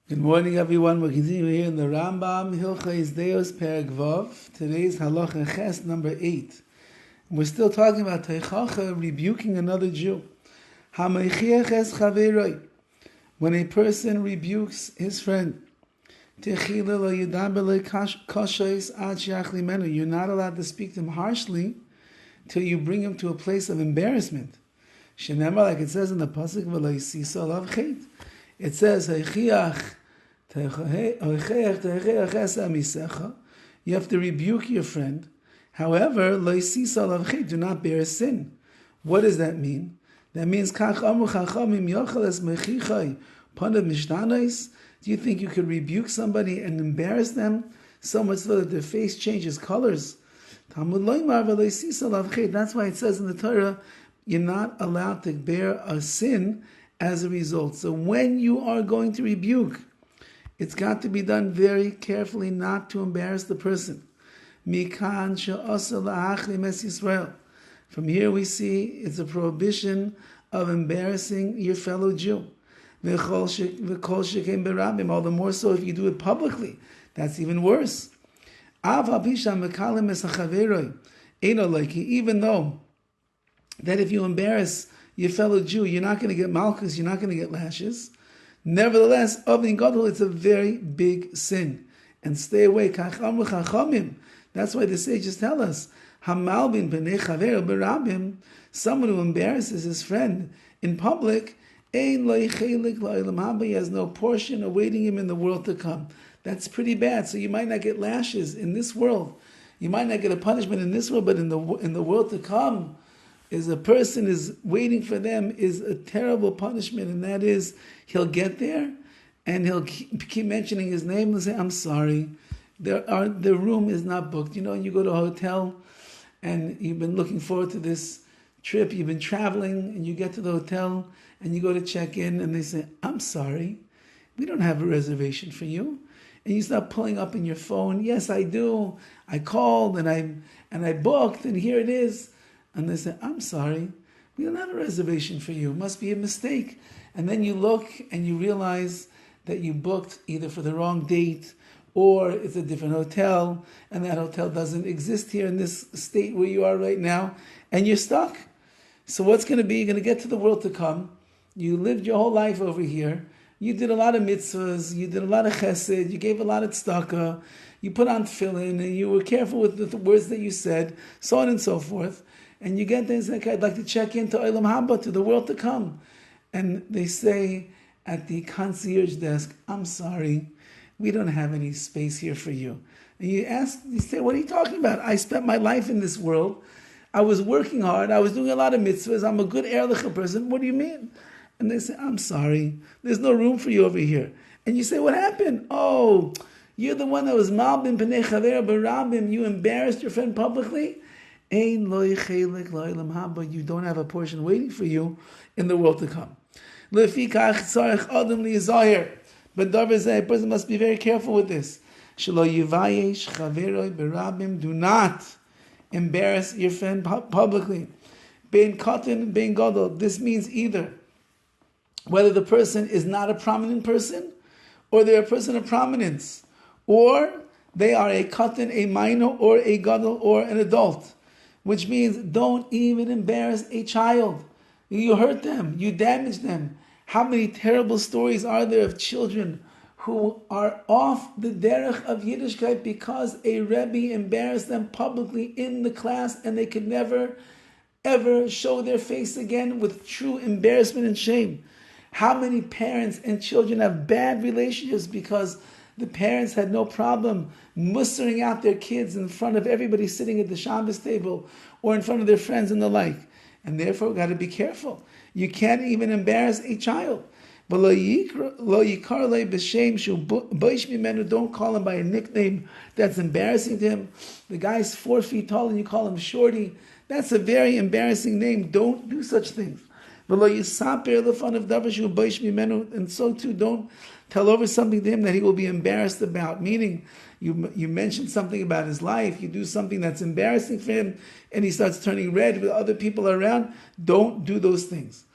Good morning, everyone. We're continuing here in the RAMBAM, Hilchos Deos Perek Vav. Today's Halacha Ches number 8. We're still talking about Teichacha rebuking another Jew. HaMeichiach es chaveroi. When a person rebukes his friend, Techila lo yidaber lo koshes ad sheach limenu. You're not allowed to speak to him harshly till you bring him to a place of embarrassment. Shenemar, like it says in the pasuk, v'lo yisiso alav chet. It says, you have to rebuke your friend. However, do not bear a sin. What does that mean? That means, do you think you could rebuke somebody and embarrass them so much so that their face changes colors? That's why it says in the Torah, you're not allowed to bear a sin as a result. So when you are going to rebuke, it's got to be done very carefully not to embarrass the person. From here we see it's a prohibition of embarrassing your fellow Jew. All the more so if you do it publicly. That's even worse. Even though that if you embarrass your fellow Jew, you're not going to get malchus, you're not going to get lashes. Nevertheless, it's a very big sin. And stay away. That's why the sages tell us, someone who embarrasses his friend in public, he has no portion awaiting him in the world to come. That's pretty bad. So you might not get lashes in this world. You might not get a punishment in this world, but in the world to come, is a person is waiting for them is a terrible punishment, and that is he'll get there and he'll keep mentioning his name and say, I'm sorry, the room is not booked. You know, you go to a hotel and you've been looking forward to this trip, you've been traveling, and you get to the hotel and you go to check in and they say, I'm sorry, we don't have a reservation for you. And you start pulling up in your phone, yes, I do, I called and I booked and here it is. And they say, I'm sorry, we don't have a reservation for you. It must be a mistake. And then you look and you realize that you booked either for the wrong date or it's a different hotel and that hotel doesn't exist here in this state where you are right now and you're stuck. So what's going to be? You're going to get to the world to come. You lived your whole life over here. You did a lot of mitzvahs. You did a lot of chesed. You gave a lot of tzedakah. You put on tefillin and you were careful with the words that you said, so on and so forth. And you get there and say, okay, I'd like to check into Olam Haba, to the world to come. And they say at the concierge desk, I'm sorry, we don't have any space here for you. And you say, what are you talking about? I spent my life in this world. I was working hard. I was doing a lot of mitzvahs. I'm a good Erlich person. What do you mean? And they say, I'm sorry, there's no room for you over here. And you say, what happened? Oh, you're the one that was Malbim B'nei Chaver B'Rabim. You embarrassed your friend publicly? You don't have a portion waiting for you in the world to come. But a person must be very careful with this. Do not embarrass your friend publicly. This means either whether the person is not a prominent person or they're a person of prominence, or they are a katan, a minor, or a gadol, or an adult. Which means don't even embarrass a child. You hurt them. You damage them. How many terrible stories are there of children who are off the derech of Yiddishkeit because a Rebbe embarrassed them publicly in the class and they could never, ever show their face again with true embarrassment and shame? How many parents and children have bad relationships because the parents had no problem mustering out their kids in front of everybody sitting at the Shabbos table or in front of their friends and the like. And therefore, we've got to be careful. You can't even embarrass a child. But don't call him by a nickname that's embarrassing to him. The guy's 4 feet tall and you call him Shorty. That's a very embarrassing name. Don't do such things. And so too, don't tell over something to him that he will be embarrassed about. Meaning, you mention something about his life, you do something that's embarrassing for him, and he starts turning red with other people around. Don't do those things.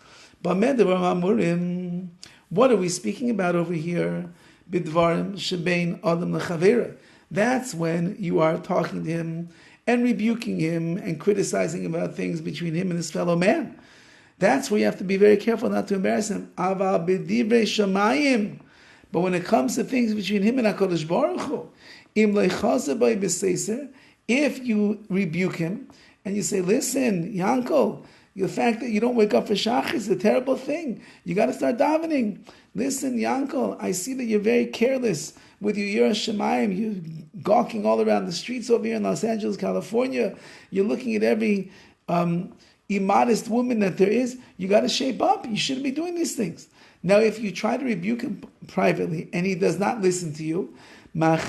What are we speaking about over here? bidvarim shebein adam lechavera. That's when you are talking to him and rebuking him and criticizing about things between him and his fellow man. That's where you have to be very careful not to embarrass him. Aval b'divrei shamayim. But when it comes to things between him and HaKadosh Baruch Hu, im leichaze by b'seiser, if you rebuke him and you say, listen, Yankel, the fact that you don't wake up for Shach is a terrible thing. You got to start davening. Listen, Yankel, I see that you're very careless with your Yiras Shamayim. You're gawking all around the streets over here in Los Angeles, California. You're looking at every immodest woman that there is. You got to shape up. You shouldn't be doing these things. Now, if you try to rebuke him privately and he does not listen to you, then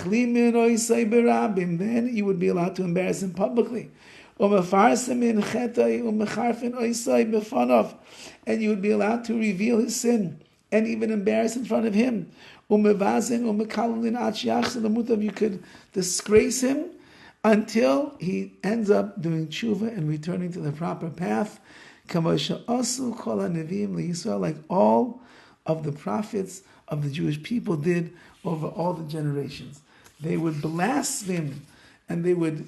you would be allowed to embarrass him publicly. And you would be allowed to reveal his sin and even embarrass in front of him. You could disgrace him until he ends up doing tshuva and returning to the proper path, like all of the prophets of the Jewish people did over all the generations. They would blaspheme and they would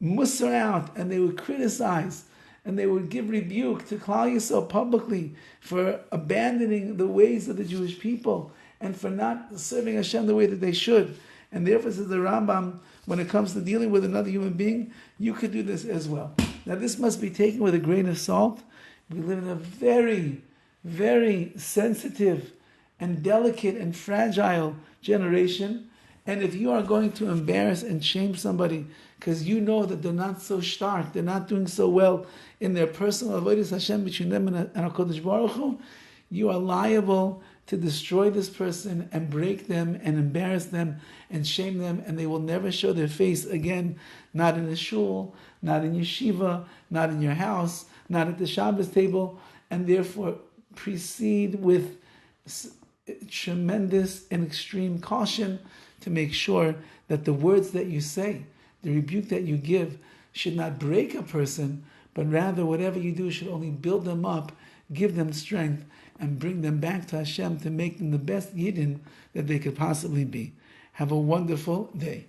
musar out and they would criticize and they would give rebuke to Klal Yisrael publicly for abandoning the ways of the Jewish people and for not serving Hashem the way that they should. And therefore, says the Rambam, when it comes to dealing with another human being, you could do this as well. Now, this must be taken with a grain of salt. We live in a very, very sensitive and delicate and fragile generation. And if you are going to embarrass and shame somebody because you know that they're not so stark, they're not doing so well in their personal avodas Hashem between them and HaKadosh Baruch Hu, you are liable to destroy this person and break them and embarrass them and shame them, and they will never show their face again, not in a shul, not in yeshiva, not in your house, not at the Shabbos table, and therefore proceed with tremendous and extreme caution to make sure that the words that you say, the rebuke that you give, should not break a person, but rather whatever you do should only build them up, give them strength, and bring them back to Hashem to make them the best Yidden that they could possibly be. Have a wonderful day.